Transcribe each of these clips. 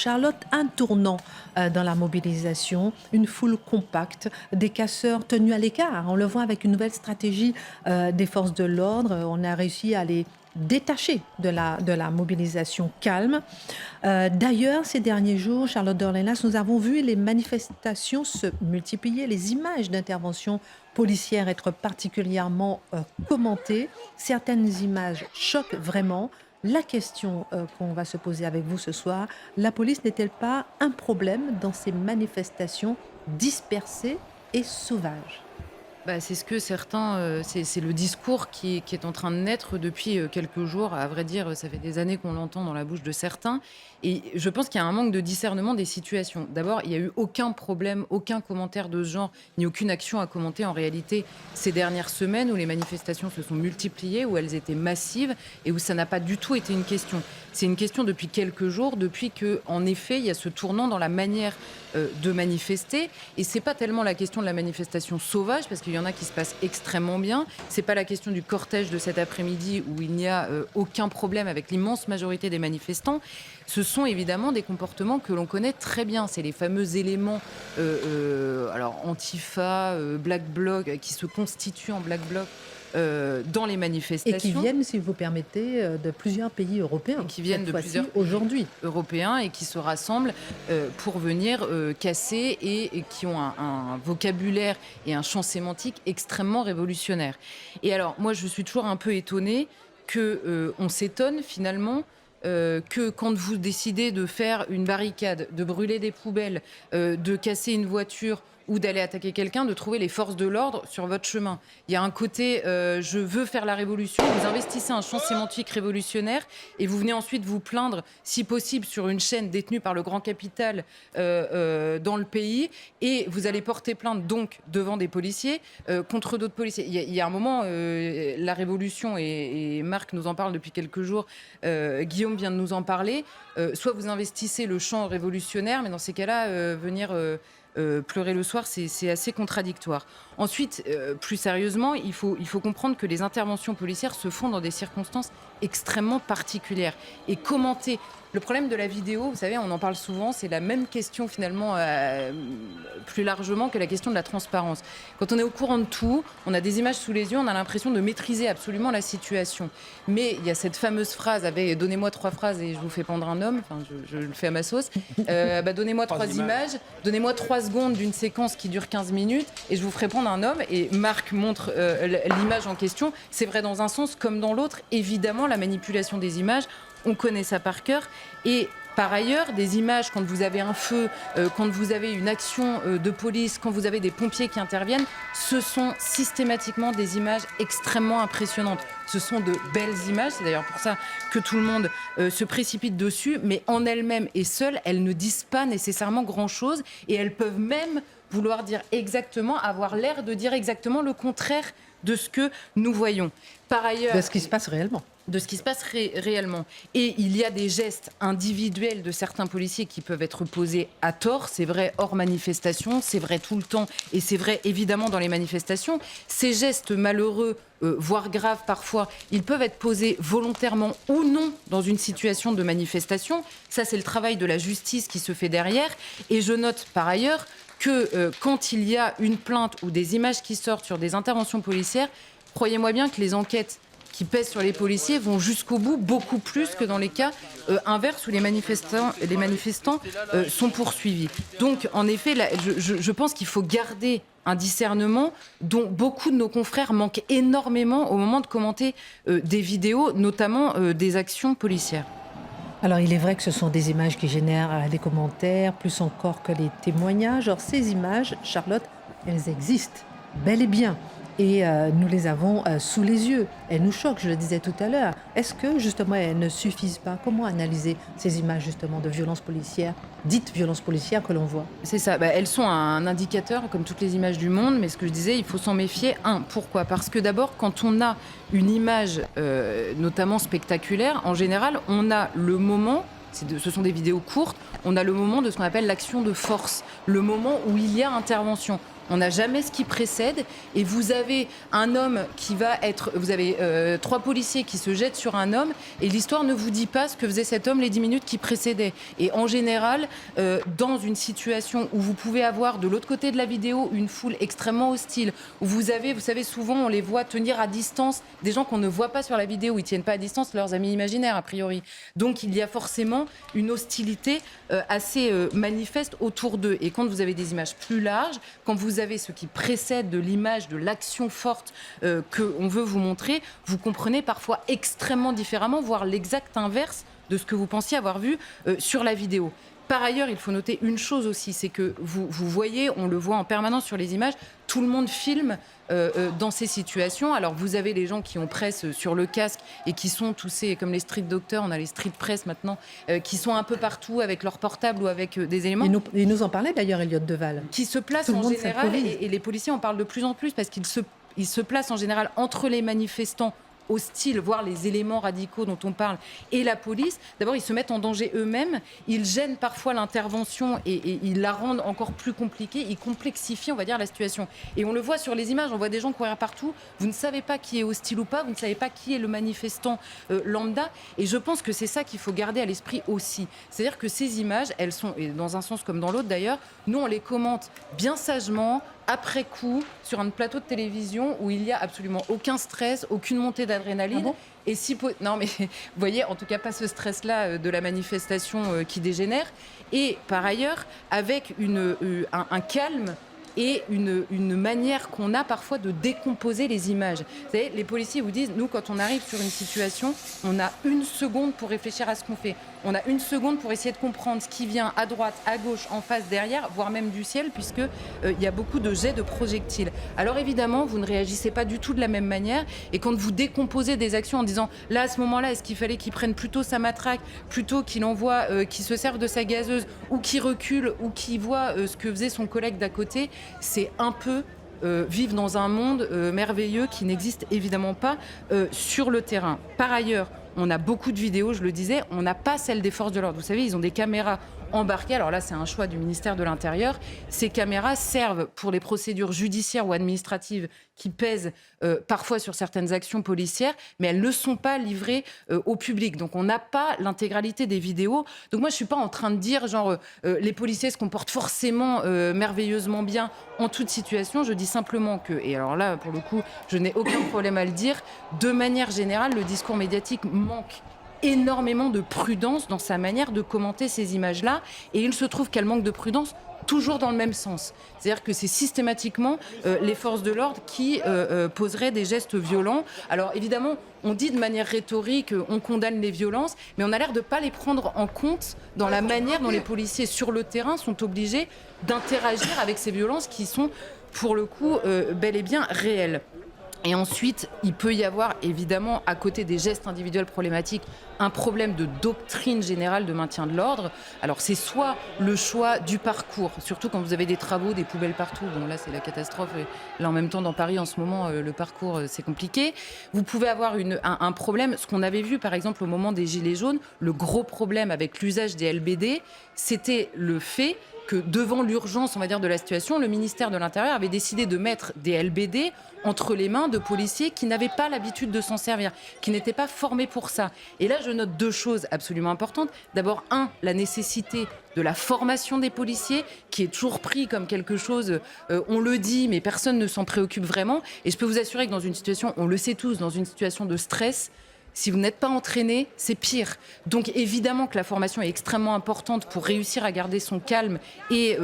Charlotte, un tournant dans la mobilisation, une foule compacte, des casseurs tenus à l'écart. On le voit avec une nouvelle stratégie des forces de l'ordre. On a réussi à les détacher de la mobilisation calme. D'ailleurs, ces derniers jours, Charlotte Dornelas, nous avons vu les manifestations se multiplier, les images d'intervention policière être particulièrement commentées. Certaines images choquent vraiment. La question qu'on va se poser avec vous ce soir, la police n'est-elle pas un problème dans ces manifestations dispersées et sauvages? Bah, c'est ce que certains, c'est le discours qui est en train de naître depuis, quelques jours. À vrai dire, ça fait des années qu'on l'entend dans la bouche de certains et je pense qu'il y a un manque de discernement des situations. D'abord, il y a eu aucun problème, aucun commentaire de ce genre, ni aucune action à commenter en réalité ces dernières semaines où les manifestations se sont multipliées, où elles étaient massives et où ça n'a pas du tout été une question. C'est une question depuis quelques jours, depuis qu'en effet, il y a ce tournant dans la manière, de manifester et c'est pas tellement la question de la manifestation sauvage parce qu'il y en a qui se passent extrêmement bien. C'est pas la question du cortège de cet après-midi où il n'y a aucun problème avec l'immense majorité des manifestants. Ce sont évidemment des comportements que l'on connaît très bien. C'est les fameux éléments alors Antifa, Black Bloc, qui se constituent en Black Bloc dans les Et qui manifestations. viennent, si vous permettez, de plusieurs pays européens, Qui viennent cette de fois-ci, plusieurs pays aujourd'hui. européens et qui se rassemblent pour venir casser et qui ont un vocabulaire et un champ sémantique extrêmement révolutionnaire. Et alors, moi, je suis toujours un peu étonnée que on s'étonne finalement que quand vous décidez de faire une barricade, de brûler des poubelles, de casser une voiture ou d'aller attaquer quelqu'un, de trouver les forces de l'ordre sur votre chemin. Il y a un côté je veux faire la révolution, vous investissez un champ sémantique révolutionnaire et vous venez ensuite vous plaindre, si possible, sur une chaîne détenue par le grand capital dans le pays et vous allez porter plainte donc devant des policiers contre d'autres policiers. Il y a un moment, la révolution, et Marc nous en parle depuis quelques jours, Guillaume vient de nous en parler, soit vous investissez le champ révolutionnaire, mais dans ces cas-là, venir pleurer le soir, c'est assez contradictoire. Ensuite, plus sérieusement, il faut comprendre que les interventions policières se font dans des circonstances extrêmement particulières. Et commenter le problème de la vidéo, vous savez, on en parle souvent, c'est la même question finalement plus largement que la question de la transparence. Quand on est au courant de tout, on a des images sous les yeux, on a l'impression de maîtriser absolument la situation. Mais il y a cette fameuse phrase, donnez-moi 3 phrases et je vous fais pendre un homme, enfin je le fais à ma sauce, donnez-moi 3 images, donnez-moi 3 secondes d'une séquence qui dure 15 minutes et je vous ferai prendre un homme. Et Marc montre l'image en question. C'est vrai dans un sens comme dans l'autre. Évidemment, la manipulation des images, on connaît ça par cœur. Et par ailleurs, des images, quand vous avez un feu, quand vous avez une action de police, quand vous avez des pompiers qui interviennent, ce sont systématiquement des images extrêmement impressionnantes. Ce sont de belles images, c'est d'ailleurs pour ça que tout le monde se précipite dessus, mais en elles-mêmes et seules, elles ne disent pas nécessairement grand-chose et elles peuvent même vouloir dire exactement, avoir l'air de dire exactement le contraire de ce que nous voyons. Par ailleurs, De ce qui se passe réellement. de ce qui se passe réellement. Et il y a des gestes individuels de certains policiers qui peuvent être posés à tort. C'est vrai hors manifestation, c'est vrai tout le temps et c'est vrai évidemment dans les manifestations. Ces gestes malheureux, voire graves parfois, ils peuvent être posés volontairement ou non dans une situation de manifestation. Ça, c'est le travail de la justice qui se fait derrière. Et je note par ailleurs que quand il y a une plainte ou des images qui sortent sur des interventions policières, croyez-moi bien que les enquêtes qui pèsent sur les policiers vont jusqu'au bout, beaucoup plus que dans les cas inverses où les manifestants sont poursuivis. Donc, en effet, là, je pense qu'il faut garder un discernement dont beaucoup de nos confrères manquent énormément au moment de commenter des vidéos, notamment des actions policières. Alors, il est vrai que ce sont des images qui génèrent des commentaires, plus encore que les témoignages. Or, ces images, Charlotte, elles existent bel et bien. Et nous les avons sous les yeux. Elles nous choquent, je le disais tout à l'heure. Est-ce que, justement, elles ne suffisent pas? Comment analyser ces images, justement, de violences policières, dites violences policières que l'on voit? C'est ça, elles sont un indicateur comme toutes les images du monde, mais ce que je disais, il faut s'en méfier. Pourquoi? Parce que d'abord, quand on a une image notamment spectaculaire, en général, on a le moment, ce sont des vidéos courtes, on a le moment de ce qu'on appelle l'action de force, le moment où il y a intervention. on n'a jamais ce qui précède. Et vous avez un homme qui va être... Vous avez 3 policiers qui se jettent sur un homme et l'histoire ne vous dit pas ce que faisait cet homme les 10 minutes qui précédaient. Et en général, dans une situation où vous pouvez avoir de l'autre côté de la vidéo une foule extrêmement hostile, où vous avez, vous savez, souvent on les voit tenir à distance, des gens qu'on ne voit pas sur la vidéo, ils tiennent pas à distance leurs amis imaginaires a priori. Donc il y a forcément une hostilité assez manifeste autour d'eux. Et quand vous avez des images plus larges, quand vous avez ce qui précède de l'image, de l'action forte qu'on veut vous montrer, vous comprenez parfois extrêmement différemment, voire l'exact inverse de ce que vous pensiez avoir vu sur la vidéo. Par ailleurs, il faut noter une chose aussi, c'est que vous voyez, on le voit en permanence sur les images, tout le monde filme dans ces situations. Alors vous avez les gens qui ont presse sur le casque et qui sont tous ces, comme les street docteurs, on a les street press maintenant, qui sont un peu partout avec leur portable ou avec des éléments. Il nous en parlait d'ailleurs, Elliott Deval. Qui se placent en général, et les policiers en parlent de plus en plus parce qu'ils se placent en général entre les manifestants hostiles, voire les éléments radicaux dont on parle, et la police. D'abord, ils se mettent en danger eux-mêmes, ils gênent parfois l'intervention et ils la rendent encore plus compliquée, ils complexifient, on va dire, la situation. Et on le voit sur les images, on voit des gens courir partout, vous ne savez pas qui est hostile ou pas, vous ne savez pas qui est le manifestant lambda, et je pense que c'est ça qu'il faut garder à l'esprit aussi. C'est-à-dire que ces images, elles sont, et dans un sens comme dans l'autre d'ailleurs, nous on les commente bien sagement, après coup, sur un plateau de télévision où il n'y a absolument aucun stress, aucune montée d'adrénaline. Ah bon ? Et si non, mais vous voyez, en tout cas, pas ce stress-là de la manifestation qui dégénère. Et par ailleurs, avec un calme et une manière qu'on a parfois de décomposer les images. Vous savez, les policiers vous disent, nous, quand on arrive sur une situation, on a 1 seconde pour réfléchir à ce qu'on fait. On a 1 seconde pour essayer de comprendre ce qui vient à droite, à gauche, en face, derrière, voire même du ciel, puisque il y a beaucoup de jets de projectiles. Alors évidemment, vous ne réagissez pas du tout de la même manière. Et quand vous décomposez des actions en disant, là, à ce moment-là, est-ce qu'il fallait qu'il prenne plutôt sa matraque, plutôt qu'il envoie, qu'il se serve de sa gazeuse, ou qu'il recule, ou qu'il voit ce que faisait son collègue d'à côté, c'est un peu vivre dans un monde merveilleux qui n'existe évidemment pas sur le terrain. Par ailleurs, on a beaucoup de vidéos, je le disais, on n'a pas celle des forces de l'ordre. Vous savez, ils ont des caméras embarquées. Alors là, c'est un choix du ministère de l'Intérieur. Ces caméras servent pour les procédures judiciaires ou administratives qui pèsent parfois sur certaines actions policières, mais elles ne sont pas livrées au public. Donc on n'a pas l'intégralité des vidéos. Donc moi, je ne suis pas en train de dire, genre, les policiers se comportent forcément merveilleusement bien en toute situation. Je dis simplement que, et alors là, pour le coup, je n'ai aucun problème à le dire, de manière générale, le discours médiatique manque énormément de prudence dans sa manière de commenter ces images-là. Et il se trouve qu'elle manque de prudence toujours dans le même sens. C'est-à-dire que c'est systématiquement les forces de l'ordre qui poseraient des gestes violents. Alors évidemment, on dit de manière rhétorique, on condamne les violences, mais on a l'air de ne pas les prendre en compte dans la manière dont les policiers sur le terrain sont obligés d'interagir avec ces violences qui sont, pour le coup, bel et bien réelles. Et ensuite, il peut y avoir, évidemment, à côté des gestes individuels problématiques, un problème de doctrine générale de maintien de l'ordre. Alors, c'est soit le choix du parcours, surtout quand vous avez des travaux, des poubelles partout. Bon, là, c'est la catastrophe. Et là, en même temps, dans Paris, en ce moment, le parcours, c'est compliqué. Vous pouvez avoir un problème. Ce qu'on avait vu, par exemple, au moment des Gilets jaunes, le gros problème avec l'usage des LBD, c'était le fait que devant l'urgence, on va dire, de la situation, le ministère de l'Intérieur avait décidé de mettre des LBD entre les mains de policiers qui n'avaient pas l'habitude de s'en servir, qui n'étaient pas formés pour ça. Et là, je note 2 choses absolument importantes. D'abord, la nécessité de la formation des policiers, qui est toujours pris comme quelque chose, on le dit, mais personne ne s'en préoccupe vraiment. Et je peux vous assurer que dans une situation, on le sait tous, dans une situation de stress, si vous n'êtes pas entraîné, c'est pire. Donc évidemment que la formation est extrêmement importante pour réussir à garder son calme et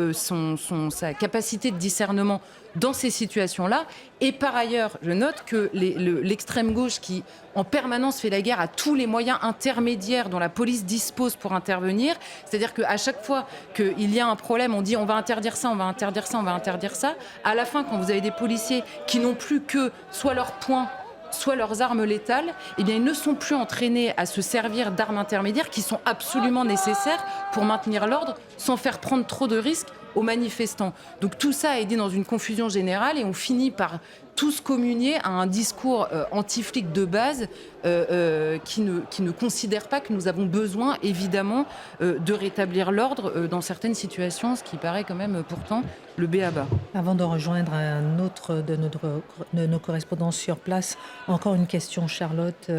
sa capacité de discernement dans ces situations-là. Et par ailleurs, je note que l'extrême gauche qui en permanence fait la guerre à tous les moyens intermédiaires dont la police dispose pour intervenir, c'est-à-dire qu'à chaque fois qu'il y a un problème, on dit on va interdire ça, on va interdire ça, on va interdire ça. À la fin, quand vous avez des policiers qui n'ont plus que soit leur poing, soit leurs armes létales, eh bien, ils ne sont plus entraînés à se servir d'armes intermédiaires qui sont absolument nécessaires pour maintenir l'ordre sans faire prendre trop de risques aux manifestants. Donc tout ça a aidé dans une confusion générale et on finit par tous communier à un discours anti-flic de base qui ne considère pas que nous avons besoin, évidemment, de rétablir l'ordre dans certaines situations, ce qui paraît quand même pourtant le b.a.-ba. Avant de rejoindre un autre de nos correspondants sur place, encore une question, Charlotte,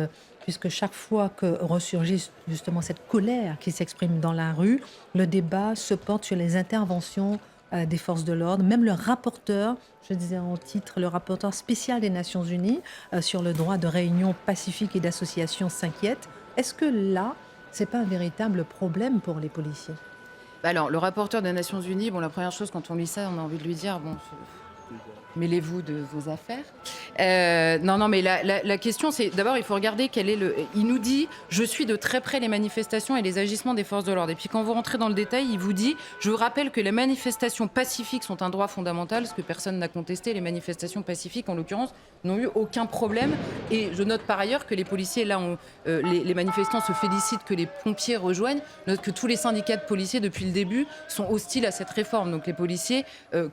puisque chaque fois que ressurgit justement cette colère qui s'exprime dans la rue, le débat se porte sur les interventions des forces de l'ordre. Même le rapporteur, je disais en titre, le rapporteur spécial des Nations Unies sur le droit de réunion pacifique et d'association s'inquiète. Est-ce que là, c'est pas un véritable problème pour les policiers? Alors, le rapporteur des Nations Unies, bon, la première chose, quand on lit ça, on a envie de lui dire, bon, mêlez-vous de vos affaires. Non, mais la question, c'est d'abord, il faut regarder quel est le. Il nous dit, je suis de très près les manifestations et les agissements des forces de l'ordre. Et puis quand vous rentrez dans le détail, il vous dit, je vous rappelle que les manifestations pacifiques sont un droit fondamental, ce que personne n'a contesté. Les manifestations pacifiques, en l'occurrence, n'ont eu aucun problème. Et je note par ailleurs que les policiers, là, les manifestants se félicitent que les pompiers rejoignent. Je note que tous les syndicats de policiers, depuis le début, sont hostiles à cette réforme. Donc les policiers,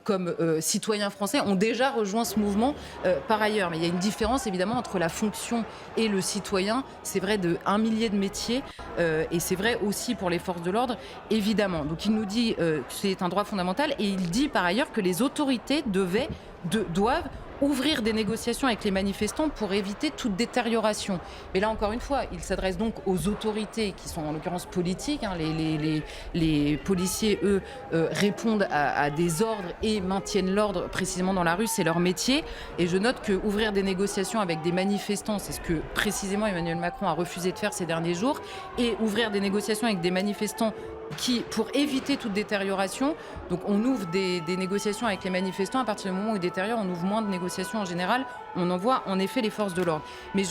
comme citoyens français, ont déjà rejoint ce mouvement par ailleurs. Mais il y a une différence évidemment entre la fonction et le citoyen. C'est vrai de 1 millier de métiers et c'est vrai aussi pour les forces de l'ordre, évidemment. Donc il nous dit que c'est un droit fondamental et il dit par ailleurs que les autorités doivent ouvrir des négociations avec les manifestants pour éviter toute détérioration. Mais là, encore une fois, il s'adresse donc aux autorités qui sont en l'occurrence politiques. Hein. Les policiers, eux, répondent à des ordres et maintiennent l'ordre précisément dans la rue, c'est leur métier. Et je note qu'ouvrir des négociations avec des manifestants, c'est ce que précisément Emmanuel Macron a refusé de faire ces derniers jours, et ouvrir des négociations avec des manifestants pour éviter toute détérioration, donc on ouvre des négociations avec les manifestants. À partir du moment où ils détériorent, on ouvre moins de négociations en général. On envoie en effet les forces de l'ordre. Mais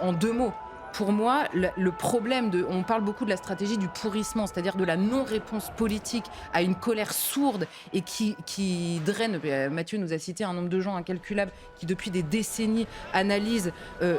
en 2 mots, pour moi, le problème on parle beaucoup de la stratégie du pourrissement, c'est-à-dire de la non-réponse politique à une colère sourde et qui draine. Mathieu nous a cité un nombre de gens incalculable qui, depuis des décennies, analysent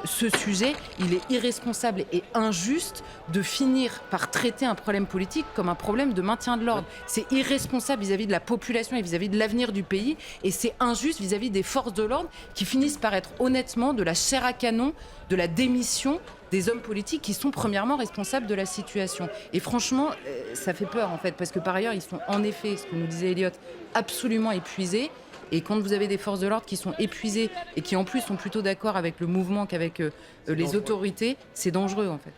ce sujet. Il est irresponsable et injuste de finir par traiter un problème politique comme un problème de maintien de l'ordre. C'est irresponsable vis-à-vis de la population et vis-à-vis de l'avenir du pays. Et c'est injuste vis-à-vis des forces de l'ordre qui finissent par être honnêtement de la chair à canon, de la démission des hommes politiques qui sont premièrement responsables de la situation. Et franchement, ça fait peur en fait, parce que par ailleurs, ils sont en effet, ce que nous disait Elliot, absolument épuisés. Et quand vous avez des forces de l'ordre qui sont épuisées et qui en plus sont plutôt d'accord avec le mouvement qu'avec les autorités, c'est dangereux en fait.